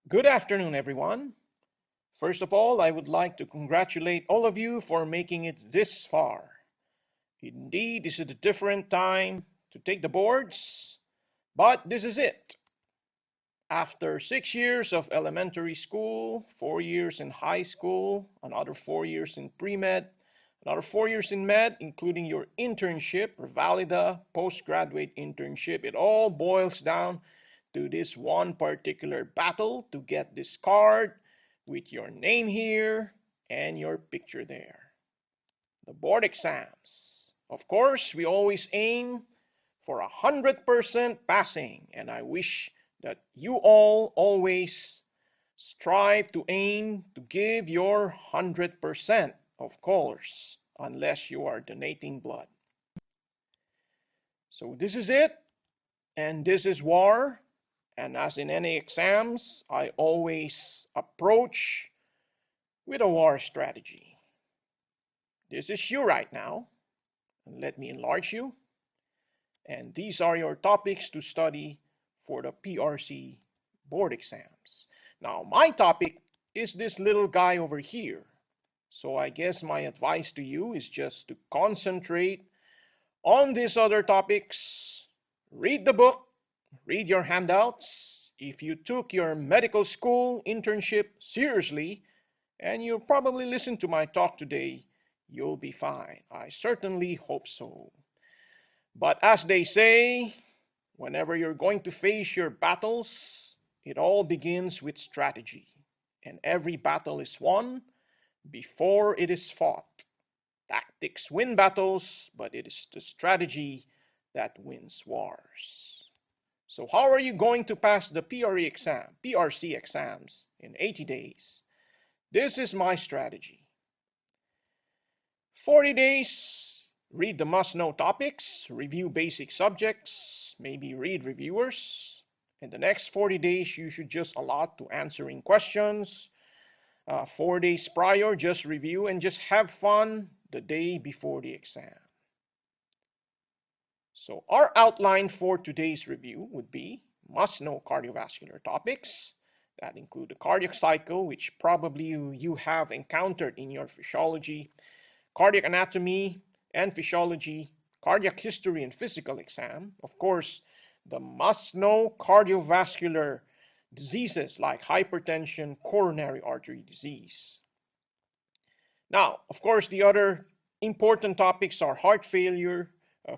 Good afternoon, everyone. First of all, I would like to congratulate all of you for making it this far. Indeed, this is a different time to take the boards, but this is it. After 6 years of elementary school, 4 years in high school, another 4 years in pre-med, another 4 years in med, including your internship or valida postgraduate internship, it all boils down to this one particular battle to get this card with your name here and your picture there. The board exams. Of course, we always aim for 100% passing, and I wish that you all always strive to aim to give your 100%, of course, unless you are donating blood. So this is it, and this is war. And as in any exams, I always approach with a war strategy. This is you right now. And let me enlarge you. And these are your topics to study for the PRC board exams. Now, my topic is this little guy over here. So I guess my advice to you is just to concentrate on these other topics. Read the book. Read your handouts. If you took your medical school internship seriously, and you probably listened to my talk today, you'll be fine. I certainly hope so. But as they say, whenever you're going to face your battles, it all begins with strategy. And every battle is won before it is fought. Tactics win battles, but it is the strategy that wins wars. So how are you going to pass the PRC exams in 80 days? This is my strategy. 40 days, read the must-know topics, review basic subjects, maybe read reviewers. In the next 40 days, you should just allot to answering questions. 4 days prior, just review and just have fun the day before the exam. So our outline for today's review would be must-know cardiovascular topics that include the cardiac cycle, which probably you have encountered in your physiology, cardiac anatomy and physiology, cardiac history and physical exam. Of course, the must-know cardiovascular diseases like hypertension, coronary artery disease. Now, of course, the other important topics are heart failure,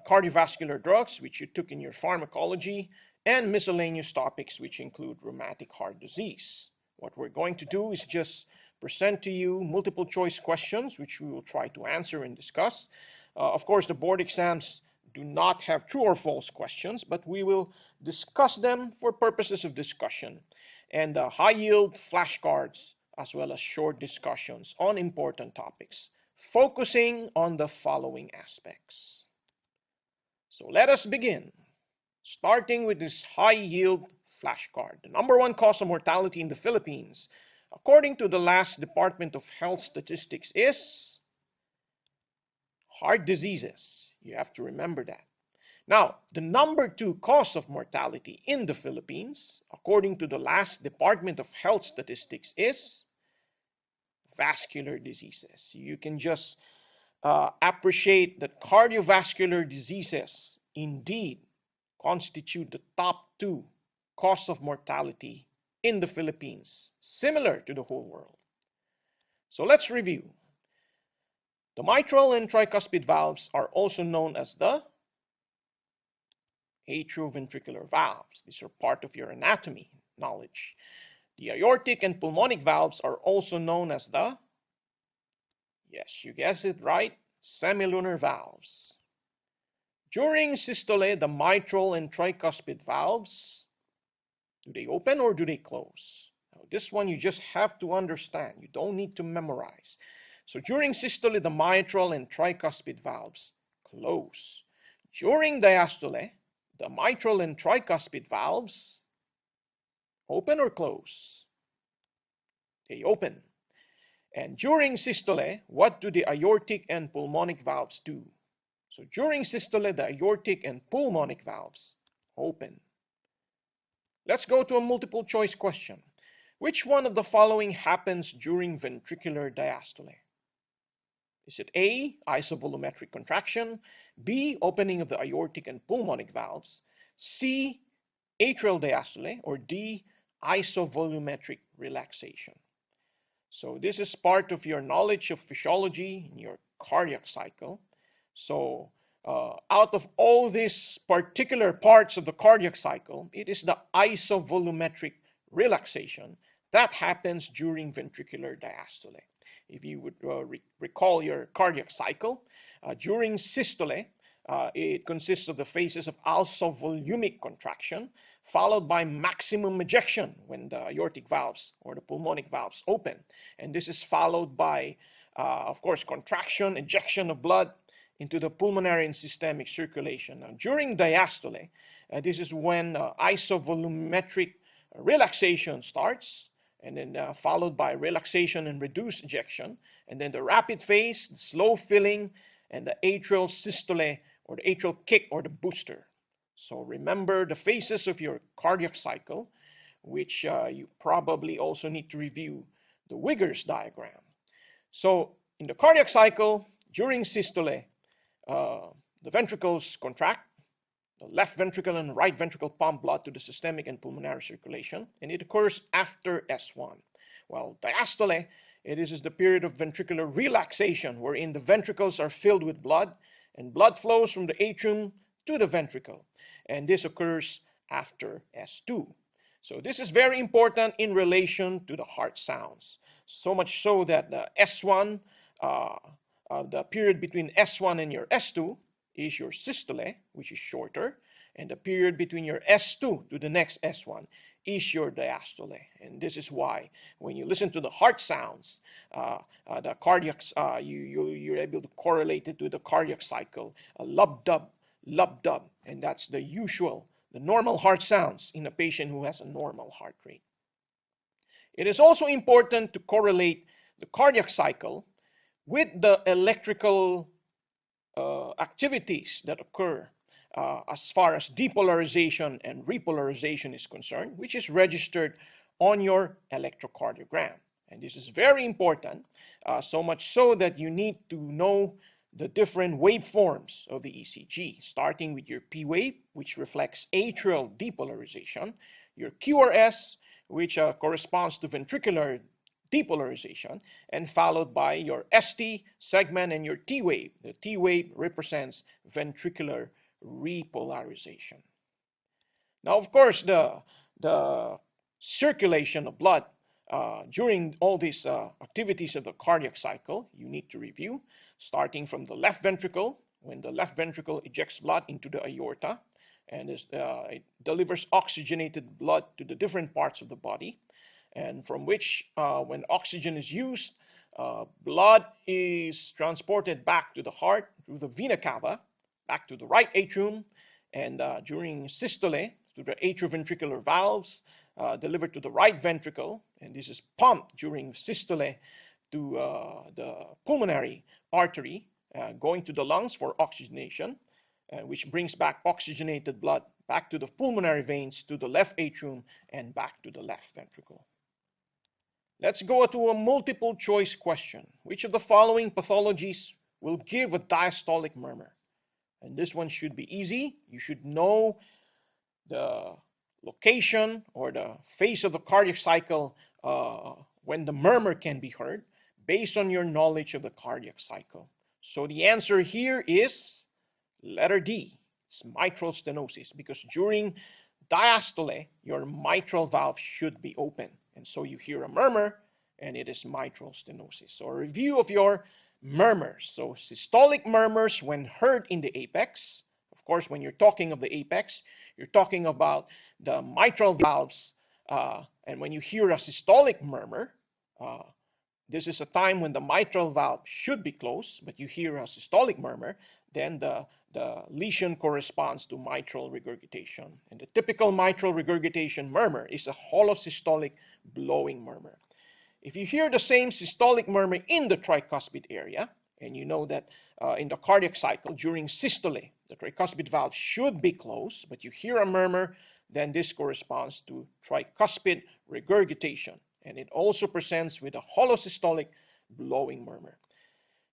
cardiovascular drugs, which you took in your pharmacology, and miscellaneous topics, which include rheumatic heart disease. What we're going to do is just present to you multiple choice questions, which we will try to answer and discuss. Of course, the board exams do not have true or false questions, but we will discuss them for purposes of discussion. And high-yield flashcards, as well as short discussions on important topics, focusing on the following aspects. So let us begin, starting with this high-yield flashcard. The number one cause of mortality in the Philippines, according to the last Department of Health statistics, is heart diseases. You have to remember that. Now, the number two cause of mortality in the Philippines, according to the last Department of Health statistics, is vascular diseases. You can just appreciate that cardiovascular diseases indeed constitute the top two cause of mortality in the Philippines, similar to the whole world. So let's review. The mitral and tricuspid valves are also known as the atrioventricular valves. These are part of your anatomy knowledge. The aortic and pulmonic valves are also known as the, yes, you guessed it right, semilunar valves. During systole, the mitral and tricuspid valves, do they open or do they close? Now, this one you just have to understand. You don't need to memorize. So during systole, the mitral and tricuspid valves close. During diastole, the mitral and tricuspid valves open or close? They open. And during systole, what do the aortic and pulmonic valves do? So during systole, the aortic and pulmonic valves open. Let's go to a multiple choice question. Which one of the following happens during ventricular diastole? Is it A, isovolumetric contraction, B, opening of the aortic and pulmonic valves, C, atrial diastole, or D, isovolumetric relaxation? So this is part of your knowledge of physiology in your cardiac cycle. So out of all these particular parts of the cardiac cycle, it is the isovolumetric relaxation that happens during ventricular diastole. If you would recall your cardiac cycle, during systole, it consists of the phases of isovolumic contraction, followed by maximum ejection when the aortic valves or the pulmonic valves open. And this is followed by, of course, contraction, ejection of blood into the pulmonary and systemic circulation. Now, during diastole, this is when isovolumetric relaxation starts, and then followed by relaxation and reduced ejection, and then the rapid phase, the slow filling, and the atrial systole, or the atrial kick, or the booster. So remember the phases of your cardiac cycle, which you probably also need to review the Wigger's diagram. So in the cardiac cycle, during systole, the ventricles contract. The left ventricle and right ventricle pump blood to the systemic and pulmonary circulation, and it occurs after S1. While diastole, it is the period of ventricular relaxation, wherein the ventricles are filled with blood, and blood flows from the atrium to the ventricle, and this occurs after S2. So this is very important in relation to the heart sounds, so much so that the S1, the period between S1 and your S2, is your systole, which is shorter, and the period between your S2 to the next S1 is your diastole. And this is why when you listen to the heart sounds, the cardiacs, you're able to correlate it to the cardiac cycle, lub-dub, lub-dub, and that's the usual, the normal heart sounds in a patient who has a normal heart rate. It is also important to correlate the cardiac cycle with the electrical activities that occur as far as depolarization and repolarization is concerned, which is registered on your electrocardiogram. And this is very important, so much so that you need to know the different waveforms of the ECG, starting with your P wave, which reflects atrial depolarization, your QRS, which corresponds to ventricular depolarization, and followed by your ST segment and your T wave. The T wave represents ventricular repolarization. Now, of course, the circulation of blood during all these activities of the cardiac cycle, you need to review, starting from the left ventricle, when the left ventricle ejects blood into the aorta, and it delivers oxygenated blood to the different parts of the body, and from which, when oxygen is used, blood is transported back to the heart through the vena cava, back to the right atrium, and during systole, through the atrioventricular valves, delivered to the right ventricle, and this is pumped during systole to the pulmonary artery, going to the lungs for oxygenation, which brings back oxygenated blood back to the pulmonary veins, to the left atrium, and back to the left ventricle. Let's go to a multiple choice question. Which of the following pathologies will give a diastolic murmur? And this one should be easy. You should know the location or the phase of the cardiac cycle when the murmur can be heard based on your knowledge of the cardiac cycle. So the answer here is letter D. It's mitral stenosis, because during diastole, your mitral valve should be open. And so you hear a murmur, and it is mitral stenosis. So a review of your murmurs. So systolic murmurs when heard in the apex. Of course, when you're talking of the apex, you're talking about the mitral valves. And when you hear a systolic murmur, this is a time when the mitral valve should be closed, but you hear a systolic murmur, then the lesion corresponds to mitral regurgitation. And the typical mitral regurgitation murmur is a hollow systolic blowing murmur. If you hear the same systolic murmur in the tricuspid area, and you know that in the cardiac cycle during systole, the tricuspid valve should be closed, but you hear a murmur, then this corresponds to tricuspid regurgitation. and it also presents with a hollow systolic blowing murmur.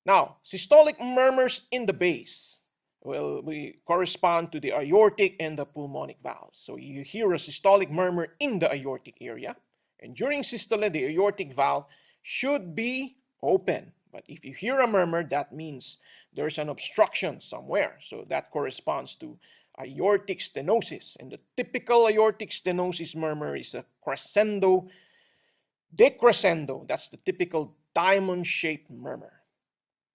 Now, systolic murmurs in the base will correspond to the aortic and the pulmonic valves. So you hear a systolic murmur in the aortic area, and during systole, the aortic valve should be open. But if you hear a murmur, that means there's an obstruction somewhere. So that corresponds to aortic stenosis. And the typical aortic stenosis murmur is a crescendo, decrescendo. That's the typical diamond-shaped murmur.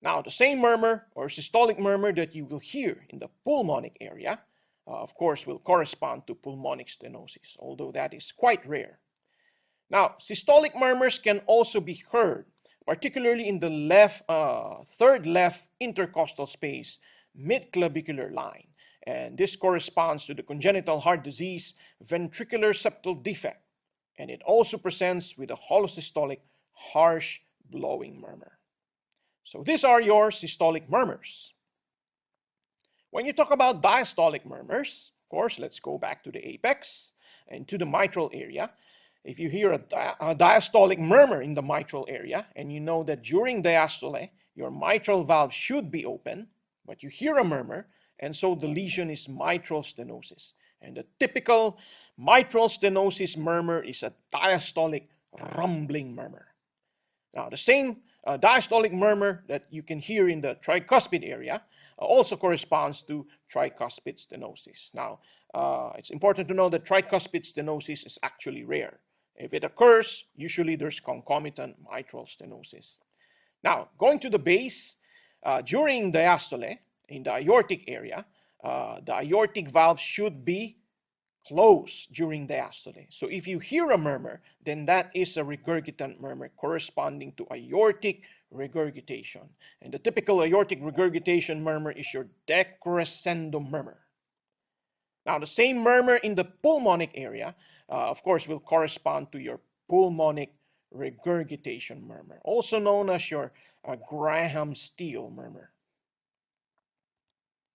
Now, the same murmur or systolic murmur that you will hear in the pulmonic area, of course, will correspond to pulmonic stenosis, although that is quite rare. Now, systolic murmurs can also be heard, particularly in the third left intercostal space, mid-clavicular line. And this corresponds to the congenital heart disease ventricular septal defect. And it also presents with a hollow systolic, harsh blowing murmur. So these are your systolic murmurs. When you talk about diastolic murmurs, of course, let's go back to the apex and to the mitral area. If you hear a diastolic murmur in the mitral area, and you know that during diastole, your mitral valve should be open, but you hear a murmur, and so the lesion is mitral stenosis. And the typical mitral stenosis murmur is a diastolic rumbling murmur. Now, the same diastolic murmur that you can hear in the tricuspid area also corresponds to tricuspid stenosis. Now, it's important to know that tricuspid stenosis is actually rare. If it occurs, usually there's concomitant mitral stenosis. Now, going to the base, during diastole, in the aortic area, the aortic valve should be closed during diastole. So if you hear a murmur, then that is a regurgitant murmur corresponding to aortic regurgitation. And the typical aortic regurgitation murmur is your decrescendo murmur. Now, the same murmur in the pulmonic area, of course, will correspond to your pulmonic regurgitation murmur, also known as your Graham-Steele murmur.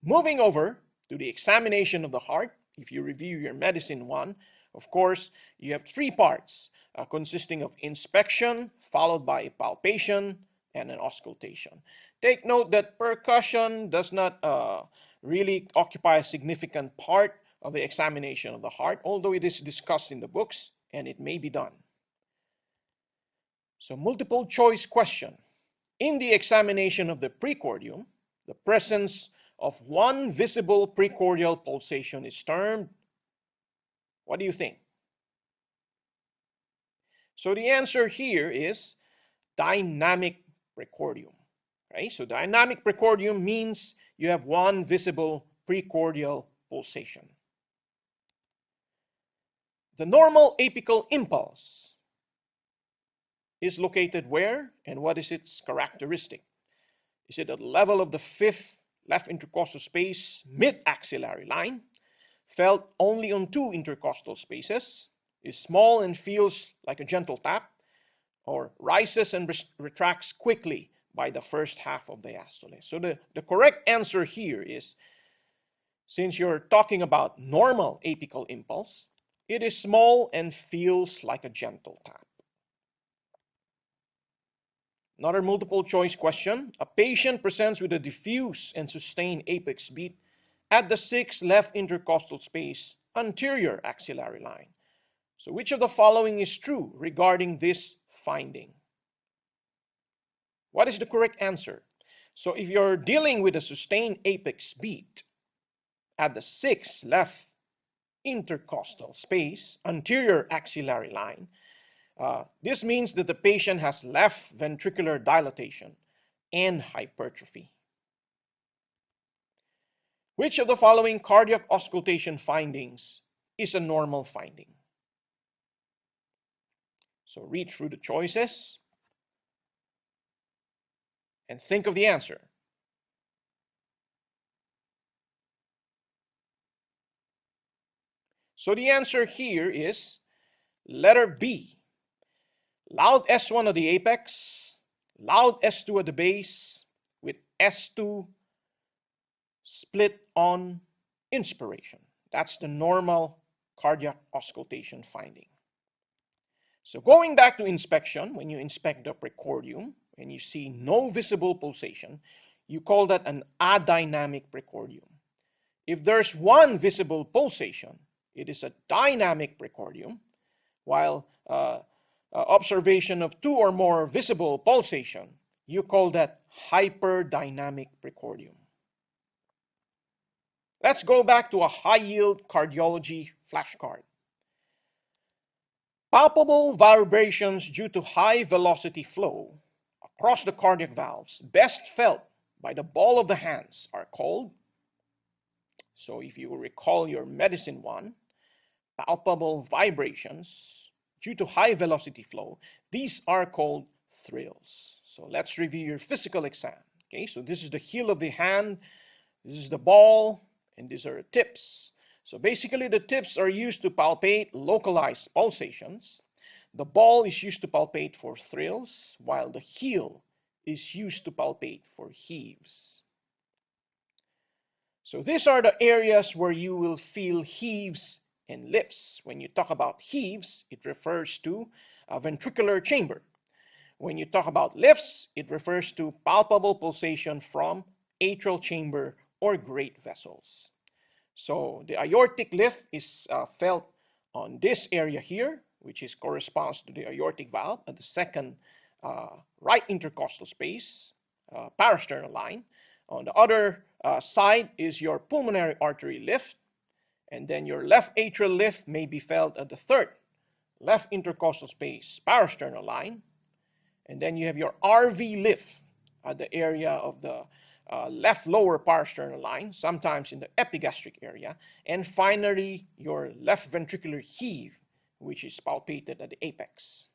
Moving over to the examination of the heart, if you review your Medicine 1, of course, you have three parts consisting of inspection, followed by a palpation, and an auscultation. Take note that percussion does not really occupy a significant part of the examination of the heart, although it is discussed in the books, and it may be done. So, multiple choice question. In the examination of the precordium, the presence of one visible precordial pulsation is termed, what do you think? So the answer here is dynamic precordium. Right? So dynamic precordium means you have one visible precordial pulsation. The normal apical impulse is located where, and what is its characteristic? Is it at the level of the fifth left intercostal space, mid-axillary line, felt only on two intercostal spaces, is small and feels like a gentle tap, or rises and retracts quickly by the first half of diastole? So the correct answer here is, since you're talking about normal apical impulse, it is small and feels like a gentle tap. Another multiple choice question. A patient presents with a diffuse and sustained apex beat at the sixth left intercostal space, anterior axillary line. So which of the following is true regarding this finding? What is the correct answer? So if you're dealing with a sustained apex beat at the sixth left intercostal space, anterior axillary line, this means that the patient has left ventricular dilatation and hypertrophy. Which of the following cardiac auscultation findings is a normal finding? So read through the choices and think of the answer. So the answer here is letter B. Loud S1 at the apex, loud S2 at the base, with S2 split on inspiration. That's the normal cardiac auscultation finding. So going back to inspection, when you inspect the precordium and you see no visible pulsation, you call that an adynamic precordium. If there's one visible pulsation, it is a dynamic precordium, while observation of two or more visible pulsation, you call that hyperdynamic precordium. Let's go back to a high-yield cardiology flashcard. Palpable vibrations due to high velocity flow across the cardiac valves, best felt by the ball of the hands, are called, so if you recall your medicine one, palpable vibrations due to high velocity flow, these are called thrills. So let's review your physical exam. Okay, so this is the heel of the hand, this is the ball, and these are the tips. So basically the tips are used to palpate localized pulsations. The ball is used to palpate for thrills, while the heel is used to palpate for heaves. So these are the areas where you will feel heaves and lifts. When you talk about heaves, it refers to a ventricular chamber. When you talk about lifts, it refers to palpable pulsation from atrial chamber or great vessels. So the aortic lift is felt on this area here, which corresponds to the aortic valve at the second right intercostal space, parasternal line. On the other side is your pulmonary artery lift, and then your left atrial lift may be felt at the third left intercostal space, parasternal line, and then you have your RV lift at the area of the left lower parasternal line, sometimes in the epigastric area, and finally your left ventricular heave, which is palpated at the apex.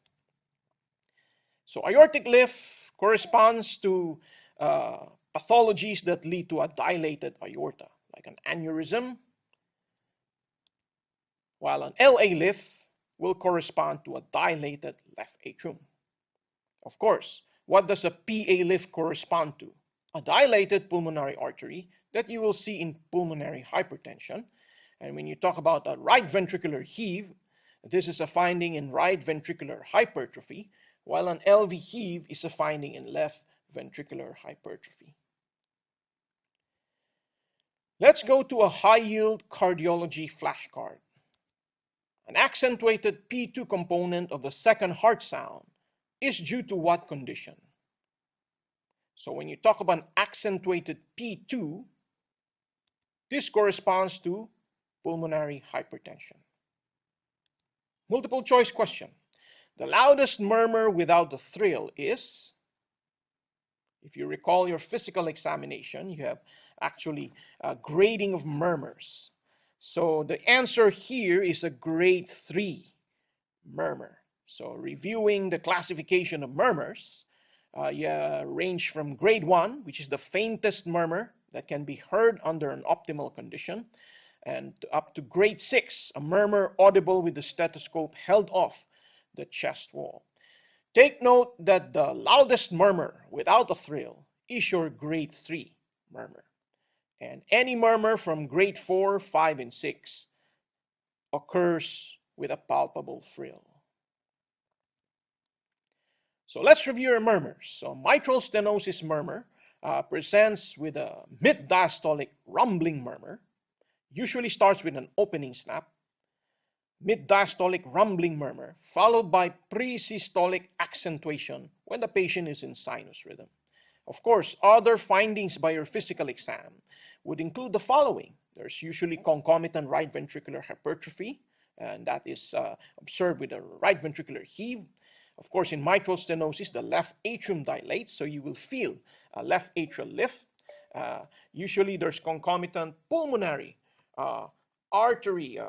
So aortic lift corresponds to pathologies that lead to a dilated aorta, like an aneurysm, while an LA lift will correspond to a dilated left atrium. Of course, what does a PA lift correspond to? A dilated pulmonary artery that you will see in pulmonary hypertension. And when you talk about a right ventricular heave, this is a finding in right ventricular hypertrophy, while an LV heave is a finding in left ventricular hypertrophy. Let's go to a high-yield cardiology flashcard. An accentuated P2 component of the second heart sound is due to what condition? So when you talk about an accentuated P2, this corresponds to pulmonary hypertension. Multiple choice question. The loudest murmur without the thrill is, if you recall your physical examination, you have actually a grading of murmurs. So the answer here is a grade 3 murmur. So reviewing the classification of murmurs, you range from grade 1, which is the faintest murmur that can be heard under an optimal condition, and up to grade 6, a murmur audible with the stethoscope held off the chest wall. Take note that the loudest murmur without a thrill is your grade 3 murmur. And any murmur from grade 4, 5, and 6 occurs with a palpable thrill. So let's review our murmurs. So mitral stenosis murmur presents with a mid-diastolic rumbling murmur. Usually starts with an opening snap. Mid-diastolic rumbling murmur followed by pre-systolic accentuation when the patient is in sinus rhythm. Of course, other findings by your physical exam would include the following. There's usually concomitant right ventricular hypertrophy, and that is observed with a right ventricular heave. Of course, in mitral stenosis, the left atrium dilates, so you will feel a left atrial lift. Usually, there's concomitant pulmonary artery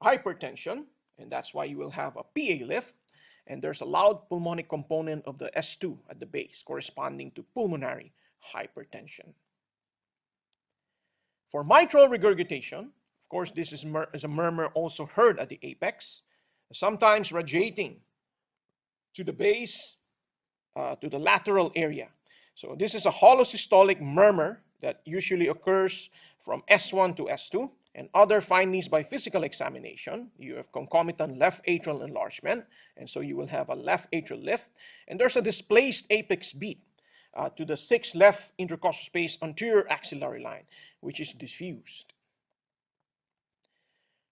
hypertension, and that's why you will have a PA lift. And there's a loud pulmonic component of the S2 at the base, corresponding to pulmonary hypertension. For mitral regurgitation, of course, this is a murmur also heard at the apex, sometimes radiating to the base, to the lateral area. So this is a holosystolic murmur that usually occurs from S1 to S2, And other findings by physical examination, you have concomitant left atrial enlargement, and so you will have a left atrial lift. And there's a displaced apex beat to the 6th left intercostal space anterior axillary line, which is diffused.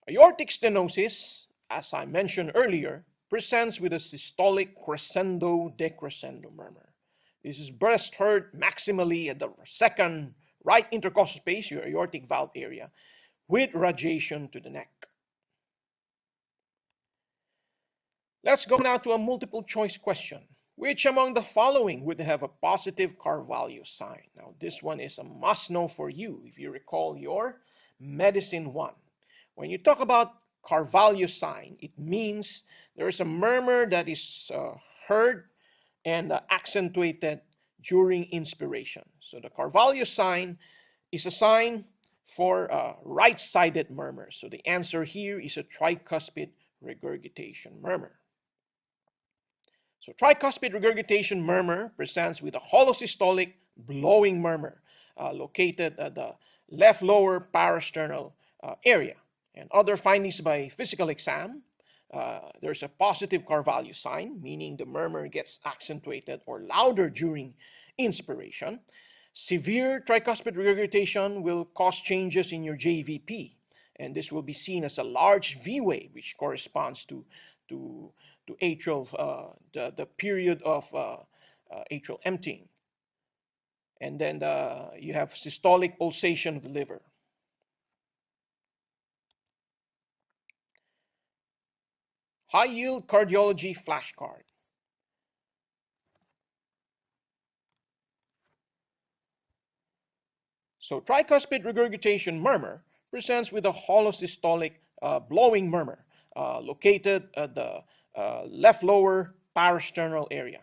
Aortic stenosis, as I mentioned earlier, presents with a systolic crescendo-decrescendo murmur. This is best heard maximally at the 2nd right intercostal space, your aortic valve area, with radiation to the neck. Let's go now to a multiple choice question. Which among the following would have a positive Carvalho sign? Now, this one is a must know for you if you recall your Medicine 1. When you talk about Carvalho sign, it means there is a murmur that is heard and accentuated during inspiration. So the Carvalho sign is a sign for right-sided murmur. So the answer here is a tricuspid regurgitation murmur. So tricuspid regurgitation murmur presents with a holosystolic blowing murmur located at the left lower parasternal area. And other findings by physical exam, there's a positive Carvalho sign, meaning the murmur gets accentuated or louder during inspiration. Severe tricuspid regurgitation will cause changes in your JVP, and this will be seen as a large V wave, which corresponds to atrial, the period of atrial emptying. And then you have systolic pulsation of the liver. High-yield cardiology flashcard. So tricuspid regurgitation murmur presents with a holosystolic blowing murmur located at the left lower parasternal area.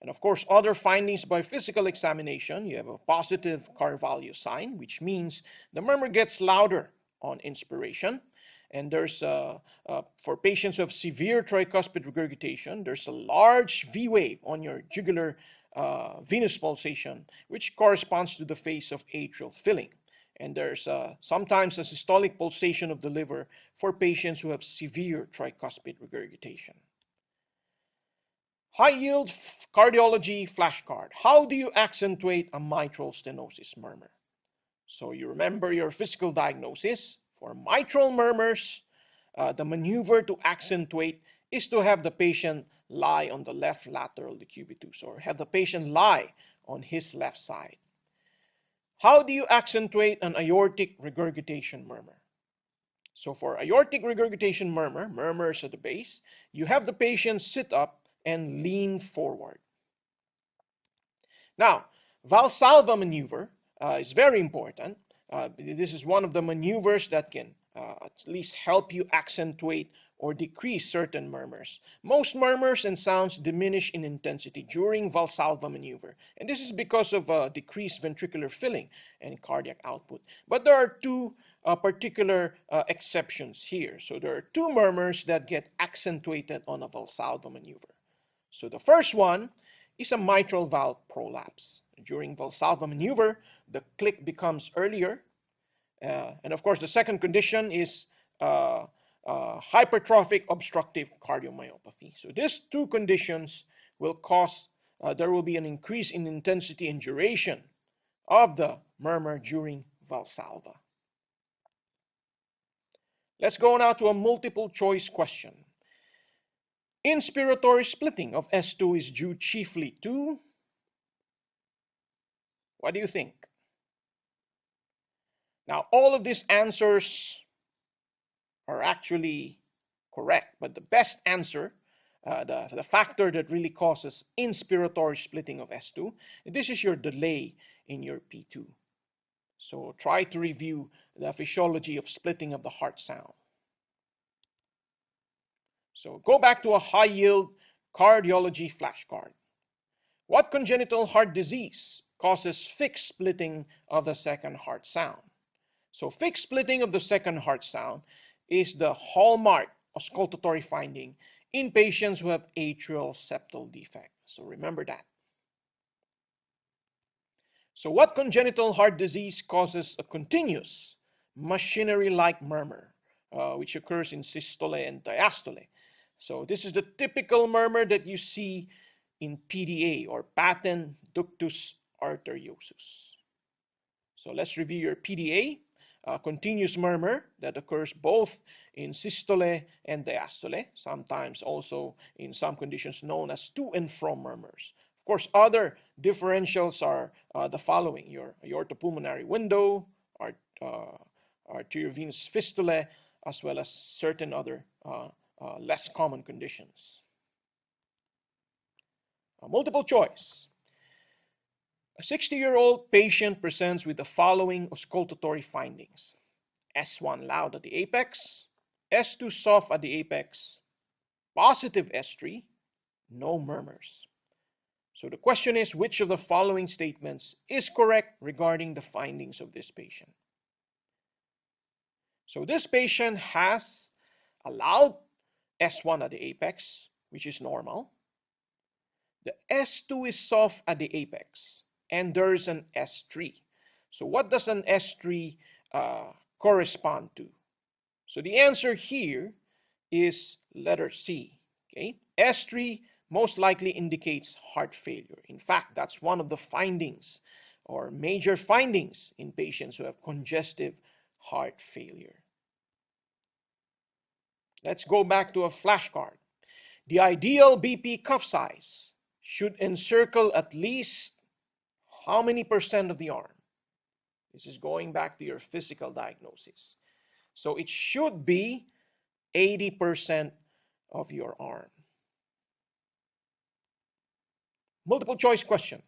And of course, other findings by physical examination, you have a positive Carvalho sign, which means the murmur gets louder on inspiration. And there's, for patients who have severe tricuspid regurgitation, there's a large V wave on your jugular venous pulsation, which corresponds to the phase of atrial filling. And there's sometimes a systolic pulsation of the liver for patients who have severe tricuspid regurgitation. High-yield cardiology flashcard. How do you accentuate a mitral stenosis murmur? So you remember your physical diagnosis. For mitral murmurs, the maneuver to accentuate is to have the patient lie on the left lateral decubitus, or have the patient lie on his left side. How do you accentuate an aortic regurgitation murmur? So for aortic regurgitation murmur, murmurs at the base, you have the patient sit up and lean forward. Now, Valsalva maneuver is very important. This is one of the maneuvers that can at least help you accentuate or decrease certain murmurs. Most murmurs and sounds diminish in intensity during Valsalva maneuver, and this is because of decreased ventricular filling and cardiac output. But there are two particular exceptions here. So there are two murmurs that get accentuated on a Valsalva maneuver. So the first one is a mitral valve prolapse. During Valsalva maneuver, the click becomes earlier. And of course, the second condition is hypertrophic obstructive cardiomyopathy. So these two conditions will cause, there will be an increase in intensity and duration of the murmur during Valsalva. Let's go now to a multiple choice question. Inspiratory splitting of S2 is due chiefly to, what do you think? Now, all of these answers are actually correct, but the best answer, the factor that really causes inspiratory splitting of S2, this is your delay in your P2. So try to review the physiology of splitting of the heart sound. So go back to a high-yield cardiology flashcard. What congenital heart disease causes fixed splitting of the second heart sound? So fixed splitting of the second heart sound is the hallmark auscultatory finding in patients who have atrial septal defect. So remember that. So what congenital heart disease causes a continuous machinery-like murmur, which occurs in systole and diastole. So this is the typical murmur that you see in PDA, or patent ductus arteriosus. So let's review your PDA, continuous murmur that occurs both in systole and diastole, sometimes also in some conditions known as to and from murmurs. Of course, other differentials are the following: your aortopulmonary window, arteriovenous fistulae, as well as certain other less common conditions. Multiple choice. A 60-year-old patient presents with the following auscultatory findings: S1 loud at the apex, S2 soft at the apex, positive S3, no murmurs. So the question is, which of the following statements is correct regarding the findings of this patient? So this patient has a loud S1 at the apex, which is normal. The S2 is soft at the apex, and there is an S3. So what does an S3 correspond to? So the answer here is letter C. Okay? S3 most likely indicates heart failure. In fact, that's one of the findings or major findings in patients who have congestive heart failure. Let's go back to a flashcard. The ideal BP cuff size should encircle at least how many percent of the arm? This is going back to your physical diagnosis. So it should be 80% of your arm. Multiple choice question.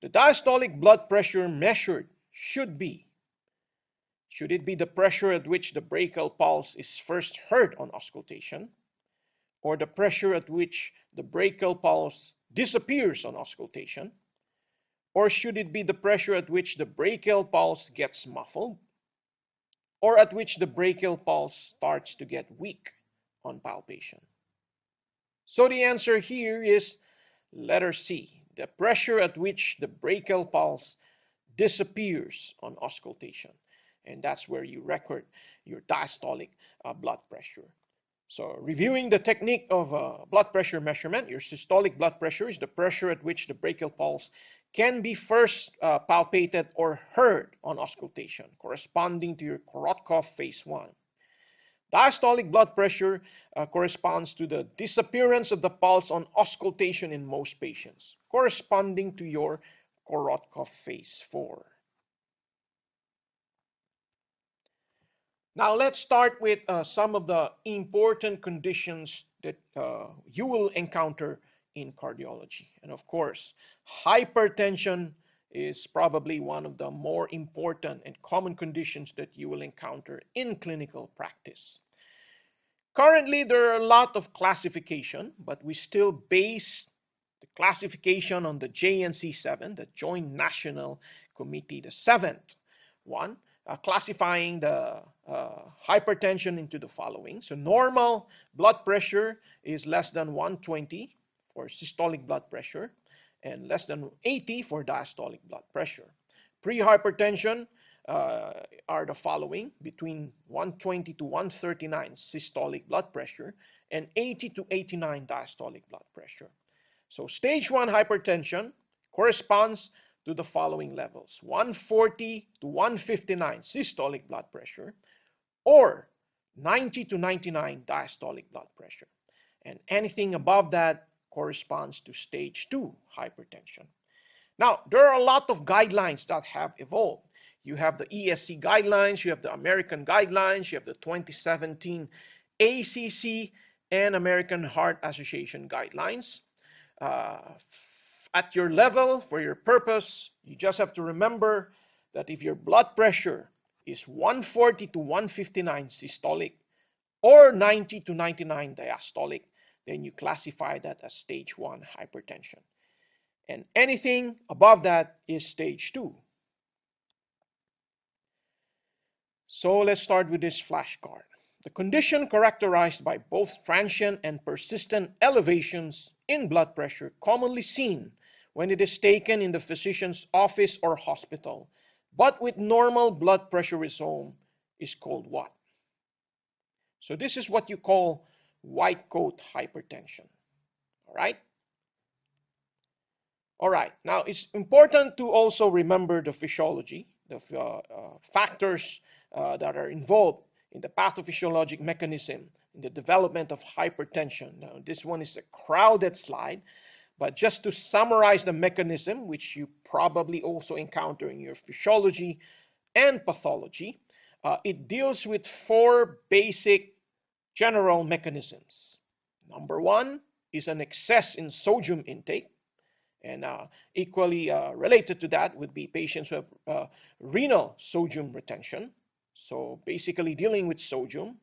The diastolic blood pressure measured should it be the pressure at which the brachial pulse is first heard on auscultation, or the pressure at which the brachial pulse disappears on auscultation, or should it be the pressure at which the brachial pulse gets muffled, or at which the brachial pulse starts to get weak on palpation? So the answer here is letter C, the pressure at which the brachial pulse disappears on auscultation. And that's where you record your diastolic blood pressure. So reviewing the technique of blood pressure measurement, your systolic blood pressure is the pressure at which the brachial pulse can be first palpated or heard on auscultation, corresponding to your Korotkov phase 1. Diastolic blood pressure corresponds to the disappearance of the pulse on auscultation in most patients, corresponding to your Korotkov phase 4. Now let's start with some of the important conditions that you will encounter in cardiology. And of course, hypertension is probably one of the more important and common conditions that you will encounter in clinical practice. Currently, there are a lot of classification, but we still base the classification on the JNC7, the Joint National Committee, the 7th one, classifying the hypertension into the following. So normal blood pressure is less than 120 for systolic blood pressure and less than 80 for diastolic blood pressure. Pre-hypertension are the following: between 120 to 139 systolic blood pressure and 80 to 89 diastolic blood pressure. So stage 1 hypertension corresponds to the following levels: 140 to 159 systolic blood pressure, or 90 to 99 diastolic blood pressure. And anything above that corresponds to stage 2 hypertension. Now, there are a lot of guidelines that have evolved. You have the ESC guidelines, you have the American guidelines, you have the 2017 ACC and American Heart Association guidelines. At your level, for your purpose, you just have to remember that if your blood pressure is 140 to 159 systolic or 90 to 99 diastolic, then you classify that as stage 1 hypertension. And anything above that is stage 2. So let's start with this flashcard. The condition characterized by both transient and persistent elevations in blood pressure commonly seen when it is taken in the physician's office or hospital, but with normal blood pressure rhizome, is called what? So this is what you call white coat hypertension. All right? All right. Now, it's important to also remember the physiology, the factors that are involved in the pathophysiologic mechanism in the development of hypertension. Now, this one is a crowded slide, but just to summarize the mechanism, which you probably also encounter in your physiology and pathology, it deals with 4 basic general mechanisms. Number 1 is an excess in sodium intake. And equally related to that would be patients who have renal sodium retention. So basically dealing with sodium.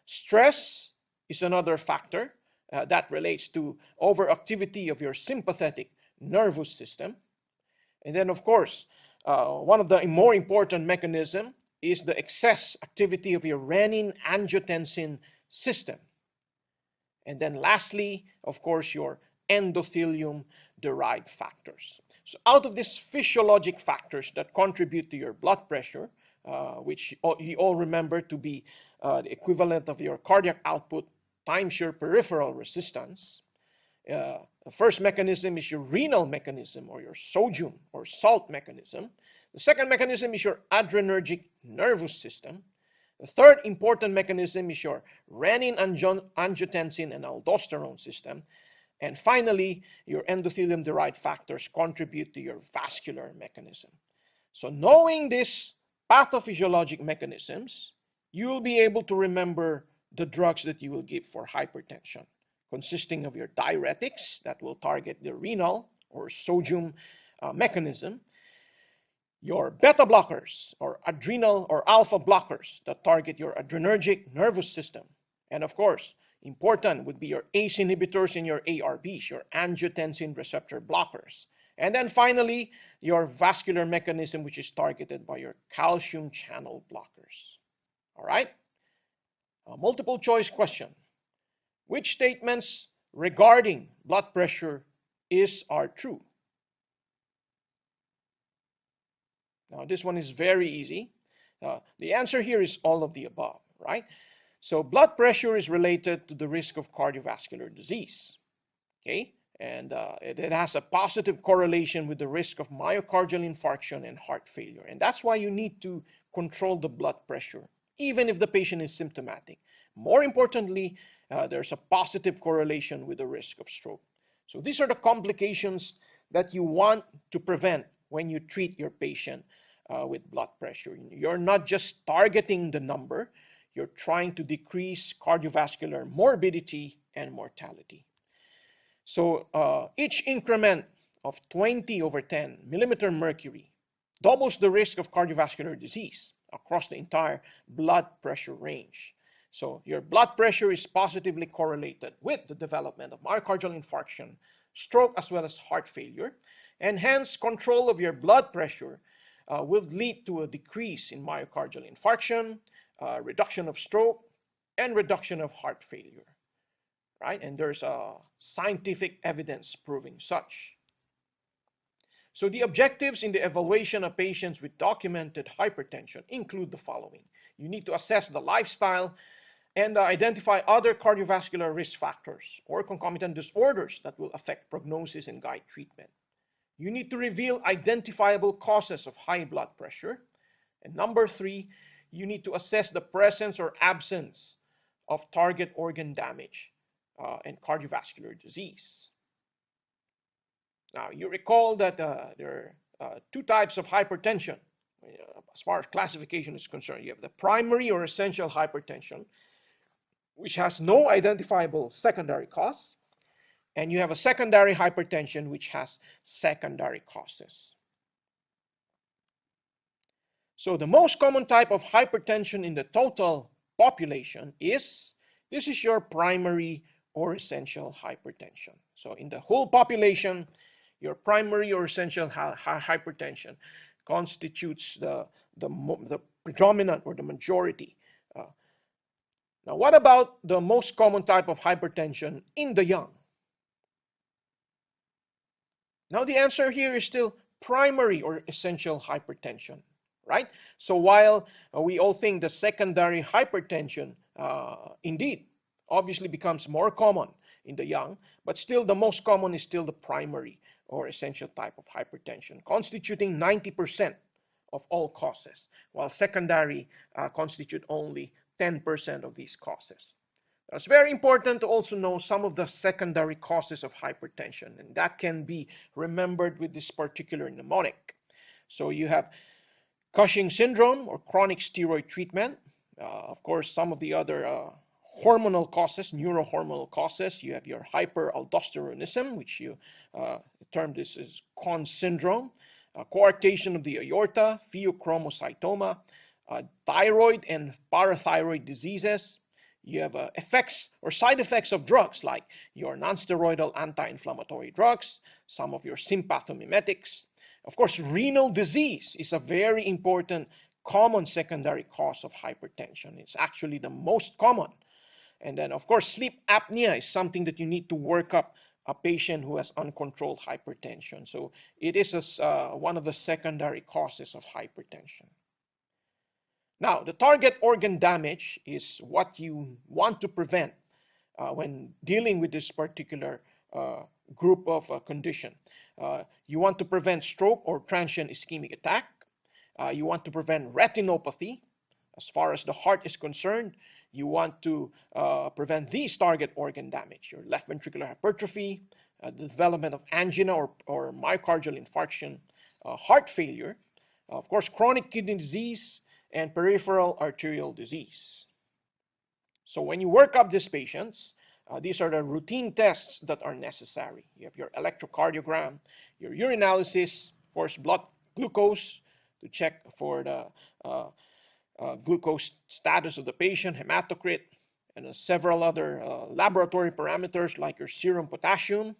Stress is another factor that relates to overactivity of your sympathetic nervous system. And then, of course, one of the more important mechanisms is the excess activity of your renin-angiotensin system. And then lastly, of course, your endothelium-derived factors. So out of these physiologic factors that contribute to your blood pressure, which you all remember to be the equivalent of your cardiac output times your peripheral resistance, the first mechanism is your renal mechanism, or your sodium or salt mechanism. The second mechanism is your adrenergic nervous system. The third important mechanism is your renin-angiotensin and aldosterone system. And finally, your endothelium-derived factors contribute to your vascular mechanism. So knowing these pathophysiologic mechanisms, you will be able to remember the drugs that you will give for hypertension, consisting of your diuretics that will target the renal or sodium mechanism, your beta blockers or adrenal or alpha blockers that target your adrenergic nervous system, and of course, important would be your ACE inhibitors and your ARBs, your angiotensin receptor blockers. And then finally, your vascular mechanism, which is targeted by your calcium channel blockers. All right? A multiple choice question. Which statements regarding blood pressure are true? Now, this one is very easy. The answer here is all of the above, right? So blood pressure is related to the risk of cardiovascular disease, okay? And it has a positive correlation with the risk of myocardial infarction and heart failure. And that's why you need to control the blood pressure, even if the patient is symptomatic. More importantly, there's a positive correlation with the risk of stroke. So these are the complications that you want to prevent when you treat your patient with blood pressure. You're not just targeting the number, you're trying to decrease cardiovascular morbidity and mortality. So each increment of 20/10 millimeter mercury doubles the risk of cardiovascular disease across the entire blood pressure range. So your blood pressure is positively correlated with the development of myocardial infarction, stroke, as well as heart failure. And hence, control of your blood pressure will lead to a decrease in myocardial infarction, reduction of stroke, and reduction of heart failure, right? And there's scientific evidence proving such. So the objectives in the evaluation of patients with documented hypertension include the following. You need to assess the lifestyle and identify other cardiovascular risk factors or concomitant disorders that will affect prognosis and guide treatment. You need to reveal identifiable causes of high blood pressure. And number 3, you need to assess the presence or absence of target organ damage and cardiovascular disease. Now, you recall that there are 2 types of hypertension as far as classification is concerned. You have the primary or essential hypertension, which has no identifiable secondary cause. And you have a secondary hypertension, which has secondary causes. So the most common type of hypertension in the total population is your primary or essential hypertension. So in the whole population, your primary or essential hypertension constitutes the predominant or the majority. Now, what about the most common type of hypertension in the young? Now, the answer here is still primary or essential hypertension. right? So while we all think the secondary hypertension indeed obviously becomes more common in the young, but still the most common is still the primary or essential type of hypertension, constituting 90% of all causes, while secondary constitute only 10% of these causes. It's very important to also know some of the secondary causes of hypertension, and that can be remembered with this particular mnemonic. So you have Cushing syndrome or chronic steroid treatment. Of course, some of the other hormonal causes, neurohormonal causes. You have your hyperaldosteronism, which you term this as Conn syndrome, coarctation of the aorta, pheochromocytoma, thyroid and parathyroid diseases. You have effects or side effects of drugs like your nonsteroidal anti-inflammatory drugs, some of your sympathomimetics. Of course, renal disease is a very important common secondary cause of hypertension. It's actually the most common. And then, of course, sleep apnea is something that you need to work up a patient who has uncontrolled hypertension. So it is one of the secondary causes of hypertension. Now, the target organ damage is what you want to prevent when dealing with this particular group of condition. You want to prevent stroke or transient ischemic attack. You want to prevent retinopathy. As far as the heart is concerned, you want to prevent these target organ damage, your left ventricular hypertrophy, the development of angina or myocardial infarction, heart failure, of course, chronic kidney disease, and peripheral arterial disease. So when you work up these patients, these are the routine tests that are necessary. You have your electrocardiogram, your urinalysis, of course, blood glucose to check for the glucose status of the patient, hematocrit, and several other laboratory parameters like your serum potassium,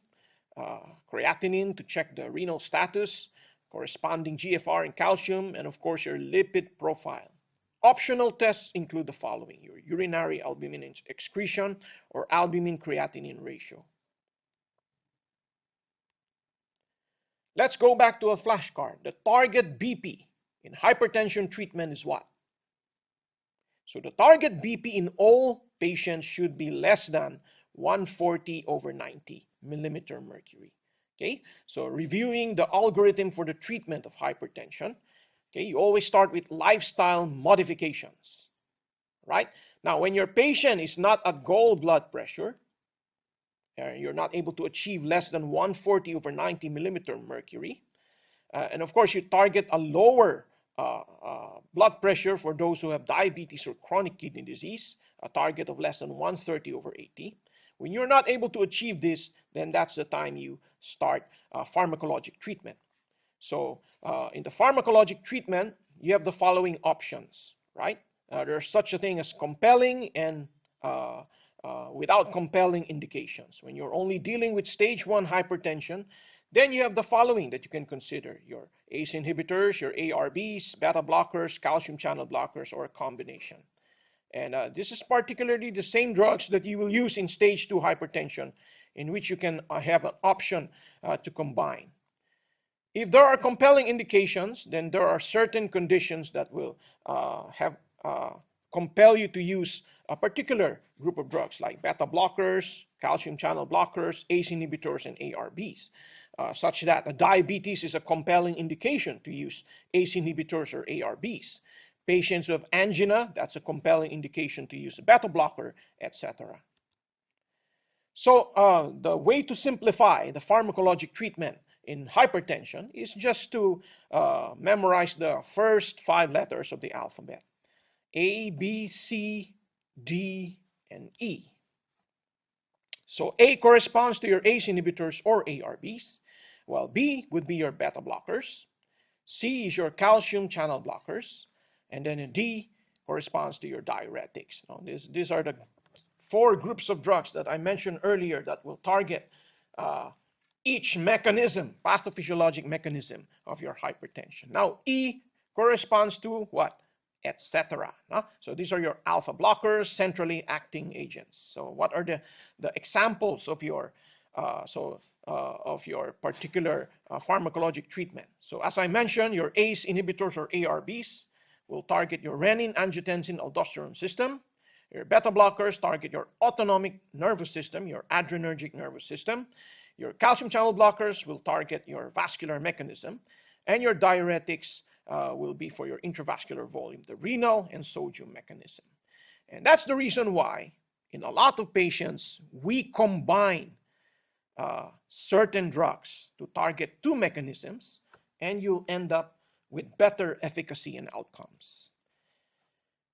creatinine to check the renal status, corresponding GFR and calcium, and of course your lipid profile. Optional tests include the following: your urinary albumin excretion or albumin creatinine ratio. Let's go back to a flashcard. The target BP in hypertension treatment is what? So the target BP in all patients should be less than 140/90 millimeter mercury. Okay, so reviewing the algorithm for the treatment of hypertension, okay, you always start with lifestyle modifications, right? Now, when your patient is not at goal blood pressure, you're not able to achieve less than 140/90 millimeter mercury, and of course you target a lower blood pressure for those who have diabetes or chronic kidney disease, a target of less than 130/80. When you're not able to achieve this, then that's the time you start pharmacologic treatment. So in the pharmacologic treatment, you have the following options, right? There's such a thing as compelling and without compelling indications. When you're only dealing with stage 1 hypertension, then you have the following that you can consider: your ACE inhibitors, your ARBs, beta blockers, calcium channel blockers, or a combination. And this is particularly the same drugs that you will use in stage 2 hypertension, in which you can have an option to combine. If there are compelling indications, then there are certain conditions that will compel you to use a particular group of drugs like beta blockers, calcium channel blockers, ACE inhibitors, and ARBs, such that diabetes is a compelling indication to use ACE inhibitors or ARBs. Patients who have angina, that's a compelling indication to use a beta blocker, etc. So the way to simplify the pharmacologic treatment in hypertension is just to memorize the first 5 letters of the alphabet: A, B, C, D, and E. So A corresponds to your ACE inhibitors or ARBs, while B would be your beta blockers, C is your calcium channel blockers, and then a D corresponds to your diuretics. Now, these are the 4 groups of drugs that I mentioned earlier that will target each mechanism, pathophysiologic mechanism of your hypertension. Now, E corresponds to what? Etc. So these are your alpha blockers, centrally acting agents. So what are the examples of your of your particular pharmacologic treatment. So as I mentioned, your ACE inhibitors or ARBs will target your renin-angiotensin-aldosterone system. Your beta blockers target your autonomic nervous system, your adrenergic nervous system. Your calcium channel blockers will target your vascular mechanism. And your diuretics will be for your intravascular volume, the renal and sodium mechanism. And that's the reason why in a lot of patients we combine certain drugs to target two mechanisms, and you'll end up with better efficacy and outcomes.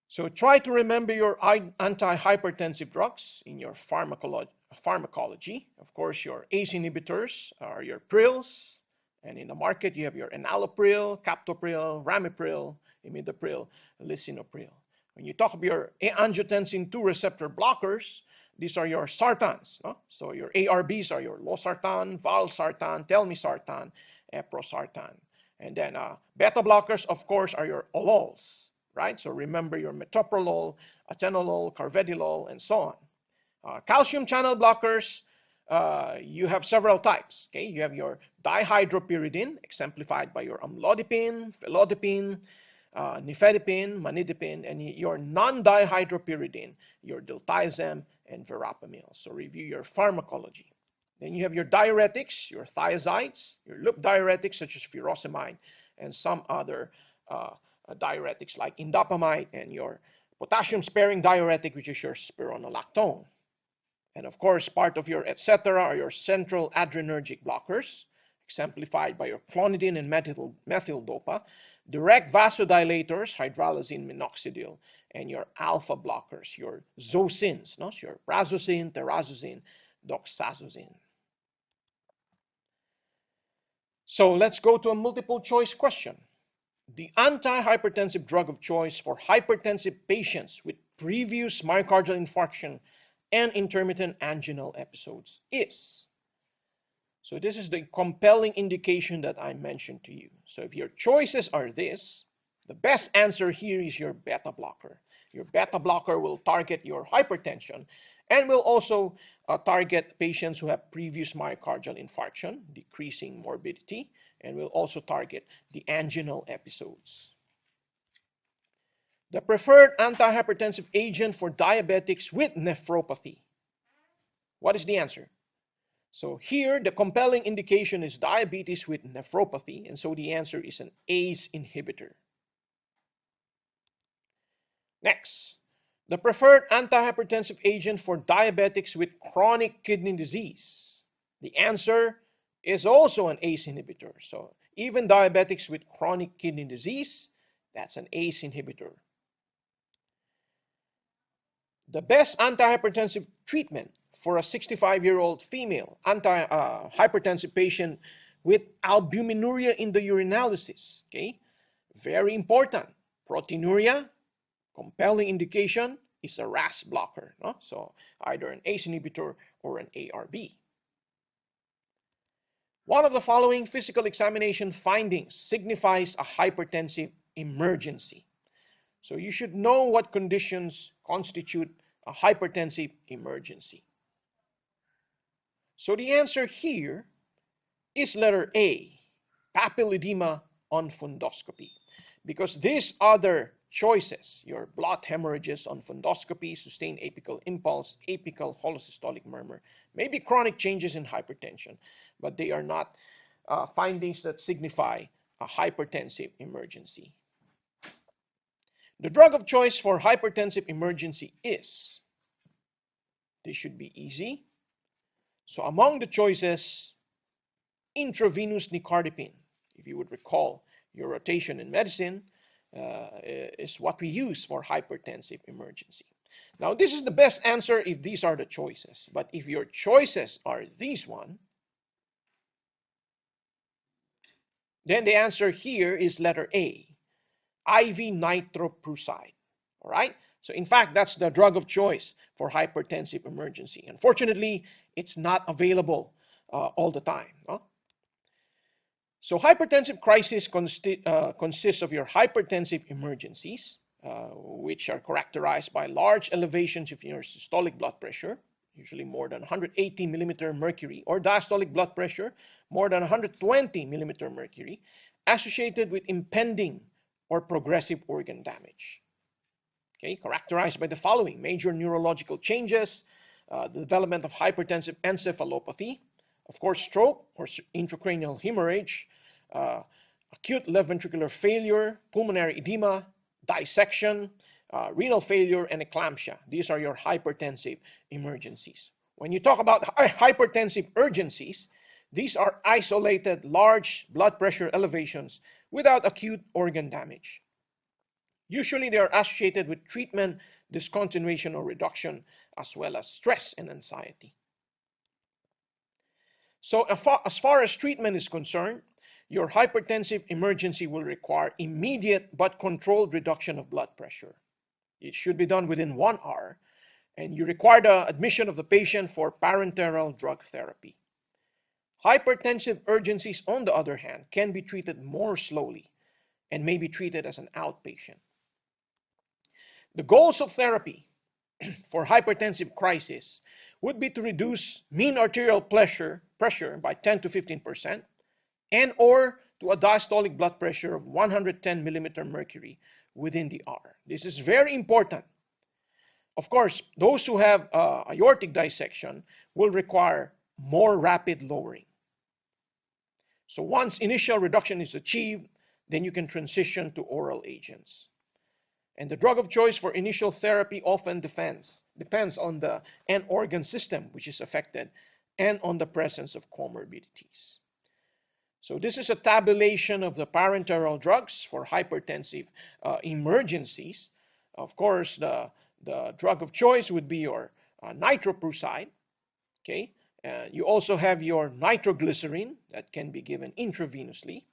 So try to remember your antihypertensive drugs in your pharmacology. Of course, your ACE inhibitors are your prils, and in the market you have your enalapril, captopril, ramipril, imidapril, lisinopril. When you talk about your angiotensin II receptor blockers, these are your sartans. No? So your ARBs are your losartan, valsartan, telmisartan, eprosartan. And then beta blockers, of course, are your olols, right? So remember your metoprolol, atenolol, carvedilol, and so on. Calcium channel blockers, you have several types. Okay, you have your dihydropyridine, exemplified by your amlodipine, felodipine, nifedipine, manidipine, and your non-dihydropyridine, your diltiazem and verapamil. So review your pharmacology. Then you have your diuretics, your thiazides, your loop diuretics such as furosemide, and some other diuretics like indapamide, and your potassium-sparing diuretic, which is your spironolactone. And of course, part of your etc. are your central adrenergic blockers, exemplified by your clonidine and methyl dopa, direct vasodilators, hydralazine, minoxidil, and your alpha blockers, your zosins, no? Your prazosin, terazosin, doxazosine. So let's go to a multiple choice question. The antihypertensive drug of choice for hypertensive patients with previous myocardial infarction and intermittent anginal episodes is. So this is the compelling indication that I mentioned to you. So if your choices are this, the best answer here is your beta blocker. Your beta blocker will target your hypertension and will also target patients who have previous myocardial infarction, decreasing morbidity, and will also target the anginal episodes. The preferred antihypertensive agent for diabetics with nephropathy. What is the answer? So here, the compelling indication is diabetes with nephropathy, and so the answer is an ACE inhibitor. Next, the preferred antihypertensive agent for diabetics with chronic kidney disease. The answer is also an ACE inhibitor. So even diabetics with chronic kidney disease, that's an ACE inhibitor. The best antihypertensive treatment for a 65-year-old female hypertensive patient with albuminuria in the urinalysis. Okay, very important. Proteinuria, compelling indication, is a RAS blocker. No? So either an ACE inhibitor or an ARB. One of the following physical examination findings signifies a hypertensive emergency. So you should know what conditions constitute a hypertensive emergency. So the answer here is letter A, papilledema on fundoscopy. Because these other choices, your blood hemorrhages on fundoscopy, sustained apical impulse, apical holosystolic murmur, may be chronic changes in hypertension, but they are not findings that signify a hypertensive emergency. The drug of choice for hypertensive emergency is, this should be easy. So among the choices, intravenous nicardipine, if you would recall your rotation in medicine, is what we use for hypertensive emergency. Now this is the best answer if these are the choices, but if your choices are these one, then the answer here is letter A, IV nitroprusside. All right? So in fact, that's the drug of choice for hypertensive emergency. Unfortunately, it's not available all the time. No? So hypertensive crisis consists of your hypertensive emergencies, which are characterized by large elevations of your systolic blood pressure, usually more than 180 millimeter mercury, or diastolic blood pressure more than 120 millimeter mercury, associated with impending or progressive organ damage. Okay, characterized by the following: major neurological changes, the development of hypertensive encephalopathy, of course stroke or intracranial hemorrhage, acute left ventricular failure, pulmonary edema, dissection, renal failure, and eclampsia. These are your hypertensive emergencies. When you talk about hypertensive urgencies, these are isolated large blood pressure elevations without acute organ damage. Usually they are associated with treatment discontinuation or reduction, as well as stress and anxiety. So as far as treatment is concerned, your hypertensive emergency will require immediate but controlled reduction of blood pressure. It should be done within 1 hour, and you require the admission of the patient for parenteral drug therapy. Hypertensive urgencies, on the other hand, can be treated more slowly and may be treated as an outpatient. The goals of therapy for hypertensive crisis would be to reduce mean arterial pressure by 10 to 15%, and or to a diastolic blood pressure of 110 millimeter mercury within the hour. This is very important. Of course, those who have aortic dissection will require more rapid lowering. So once initial reduction is achieved, then you can transition to oral agents. And the drug of choice for initial therapy often depends on the end organ system which is affected and on the presence of comorbidities. So this is a tabulation of the parenteral drugs for hypertensive emergencies. Of course, the drug of choice would be your nitroprusside. Okay, you also have your nitroglycerin that can be given intravenously.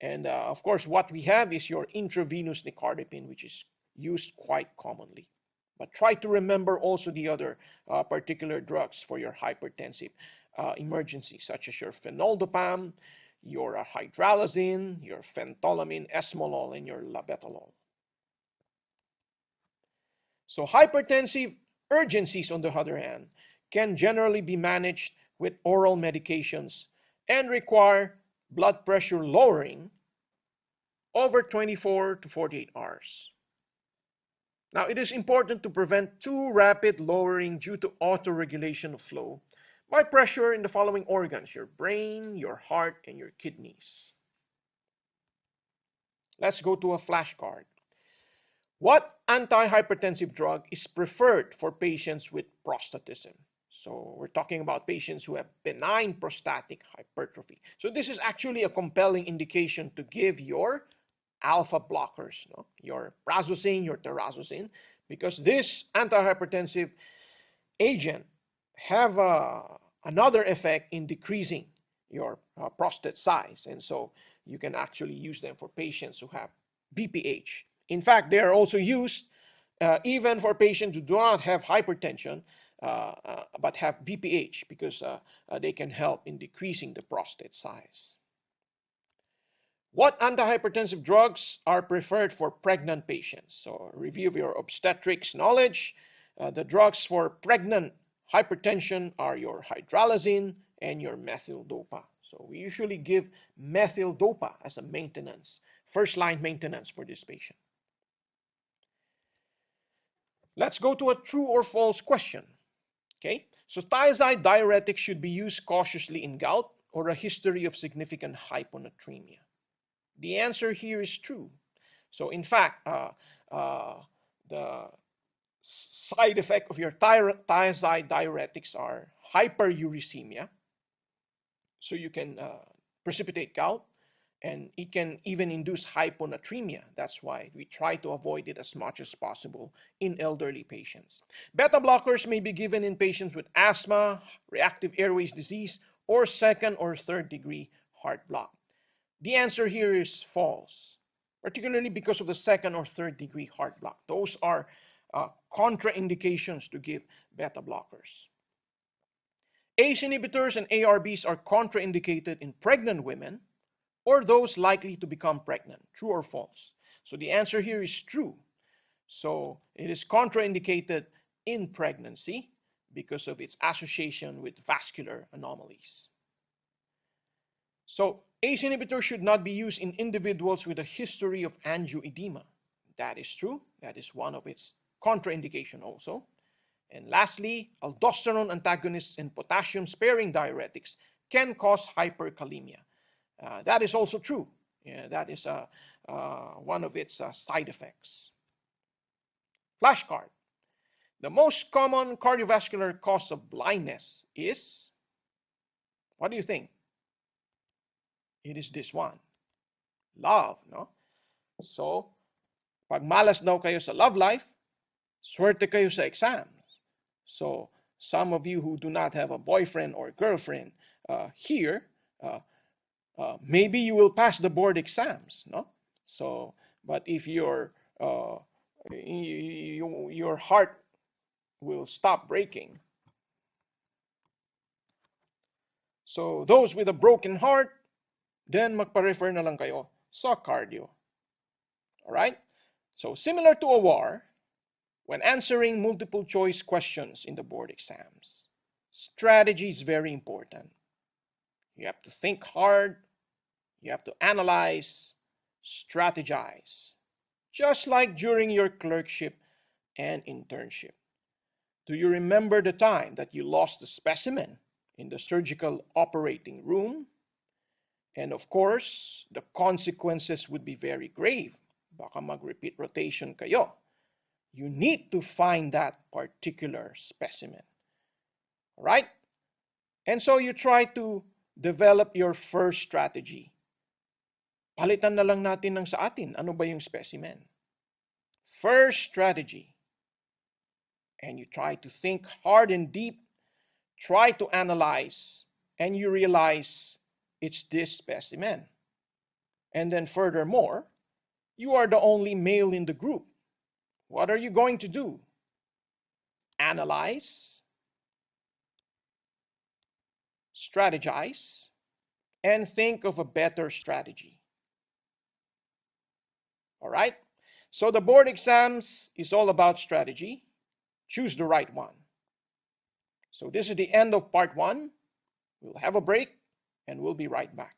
And of course, what we have is your intravenous nicardipine, which is used quite commonly. But try to remember also the other particular drugs for your hypertensive emergency, such as your phenoldopam, your hydralazine, your phentolamine, esmolol, and your labetalol. So hypertensive urgencies, on the other hand, can generally be managed with oral medications and require blood pressure lowering over 24 to 48 hours. Now, it is important to prevent too rapid lowering due to autoregulation of flow by pressure in the following organs: your brain, your heart, and your kidneys. Let's go to a flashcard. What antihypertensive drug is preferred for patients with prostatism? So we're talking about patients who have benign prostatic hypertrophy. So this is actually a compelling indication to give your alpha blockers, your prazosin, your terazosin, because this antihypertensive agent have another effect in decreasing your prostate size, and so you can actually use them for patients who have BPH. In fact, they are also used even for patients who do not have hypertension but have BPH, because they can help in decreasing the prostate size. What antihypertensive drugs are preferred for pregnant patients? So a review of your obstetrics knowledge. The drugs for pregnant hypertension are your hydralazine and your methyl-dopa. So we usually give methyl-dopa as a maintenance, first-line maintenance for this patient. Let's go to a true or false question. Okay, so thiazide diuretics should be used cautiously in gout or a history of significant hyponatremia. The answer here is true. So in fact, the side effect of your thiazide diuretics are hyperuricemia. So you can precipitate gout, and it can even induce hyponatremia. That's why we try to avoid it as much as possible in elderly patients. Beta blockers may be given in patients with asthma, reactive airways disease, or second or third degree heart block. The answer here is false, particularly because of the second or third degree heart block. Those are contraindications to give beta blockers. ACE inhibitors and ARBs are contraindicated in pregnant women or those likely to become pregnant. True or false? So the answer here is true. So it is contraindicated in pregnancy because of its association with vascular anomalies. So ACE inhibitor should not be used in individuals with a history of angioedema. That is true. That is one of its contraindication also. And lastly, aldosterone antagonists and potassium-sparing diuretics can cause hyperkalemia. That is also true. Yeah, that is one of its side effects. Flashcard. The most common cardiovascular cause of blindness is, what do you think? It is this one. Love, no? So, pag malas daw kayo sa love life, swerte kayo sa exams. So, some of you who do not have a boyfriend or girlfriend here, maybe you will pass the board exams, no? So, but if your heart will stop breaking. So, those with a broken heart, then magpa-refer na lang kayo sa cardio. Alright? So, similar to a war, when answering multiple choice questions in the board exams, strategy is very important. You have to think hard, you have to analyze, strategize, just like during your clerkship and internship. Do you remember the time that you lost a specimen in the surgical operating room? And of course, the consequences would be very grave. Baka mag-repeat rotation kayo. You need to find that particular specimen. Alright? And so you try to develop your first strategy. Palitan na lang natin ng sa atin. Ano ba yung specimen? First strategy. And you try to think hard and deep, try to analyze, and you realize it's this specimen. And then furthermore, you are the only male in the group. What are you going to do? Analyze, strategize, and think of a better strategy. All right? So the board exams is all about strategy. Choose the right one. So this is the end of part 1. We'll have a break and we'll be right back.